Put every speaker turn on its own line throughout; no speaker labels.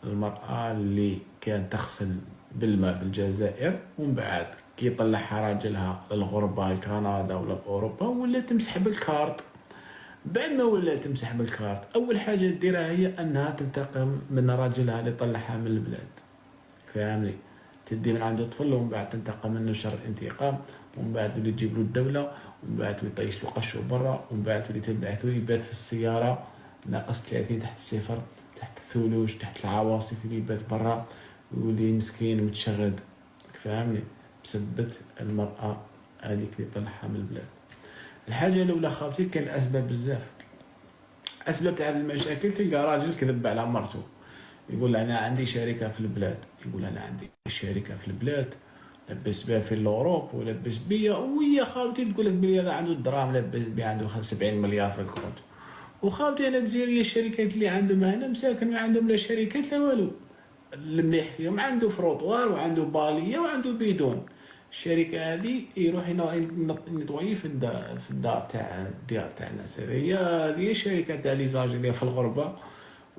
المرأة اللي كانت تغسل بالماء في الجزائر، ومن بعد كي طلعها راجلها للغربة لكندا ولا لأوروبا ولا تمسح بالكارت. بعد ما ولا تمسح بالكارت، أول حاجة ديرها هي أنها تنتقم من راجلها اللي طلعها من البلاد. فاهمني؟ تدي من عنده طفل ومن بعد تنتقم منه شر انتقام، ومن بعد تولي تجيب له الدولة، ومن بعد تولي طيش له قشو برا، ومن بعد تولي تبعثو يبات في السيارة ناقص 30 تحت الصفر، تحت الثلوج، تحت العواصف، اللي يبات برا ويولي مسكين متشرد. فاهمني؟ بسبة المرأة هذيك اللي طلعها من البلاد. الحاجة الأولى خاوتي كان أسباب بزاف. أسباب تاع هذه المشاكل، تلقى راجل كذب على مرته، يقول أنا عندي شركة في البلاد، يقول أنا عندي شركة في البلاد لبس بها في الأوروب ولبس بيا، وهي خاوتي تقول لك بلي هذا عنده الدراهم لبس بها، عنده 70 مليار في الكونت. وخاوتي أنا الجزائرية الشركات اللي عندهم هنا مساكن ما عندهم لا شركات لا والو. المليح فيهم عنده فروطوار وعنده بالية وعنده بيدون. الشركة هذه يروح ينطوي في الدار تاع تاع الناس. هي الشركة تاع ليزاج اللي في الغربة،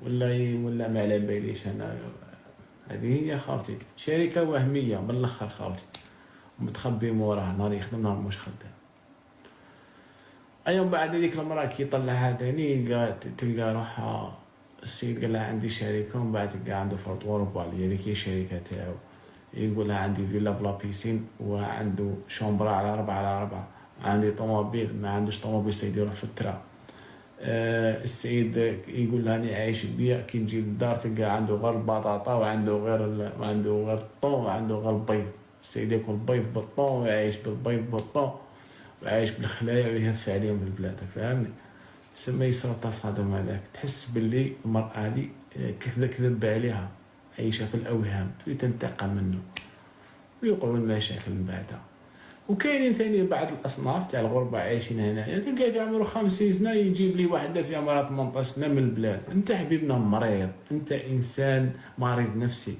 ولا ما على باليش انا. هذه هي خاوتي شركة وهمية من الاخر خاوتي، متخبي موراها، نهار يخدم نهار مش خدام. ايوم بعد هذيك المرأة كي طلعها تاني تلقى روحها السيد قال لها عندي شركة، ومن بعد تلقى عنده فروطوار وبالي، هذيك هي الشركة تاعو. يقول لها عندي فيلا بلا بيسين، وعنده شومبرا على 4 على 4، عندي طوموبيل، ما عندوش طوموبيل سيدي يروح في الترا. السيد يقول لها أنا عايش بيا، كي نجي للدار تلقى عنده غير البطاطا وعنده غير الطون وعنده غير البيض. السيد ياكل بيض بالطون ويعيش بالبيض بالطون وعايش بالخلايا ويهف عليهم في البلاد. فاهمني؟ سما يصير تصادم هذاك، تحس باللي المرأة هذه كذب عليها، عايشة في الأوهام، تولي تنتقم منه ويوقعوا المشاكل من بعدها. وكاينين ثاني بعض الاصناف تاع الغربه عايشين هنايا، تلقى في عمره 50 سنه يجيب لي واحده في عمرها 18 سنه من البلاد. انت حبيبنا مريض، انت انسان مريض نفسي،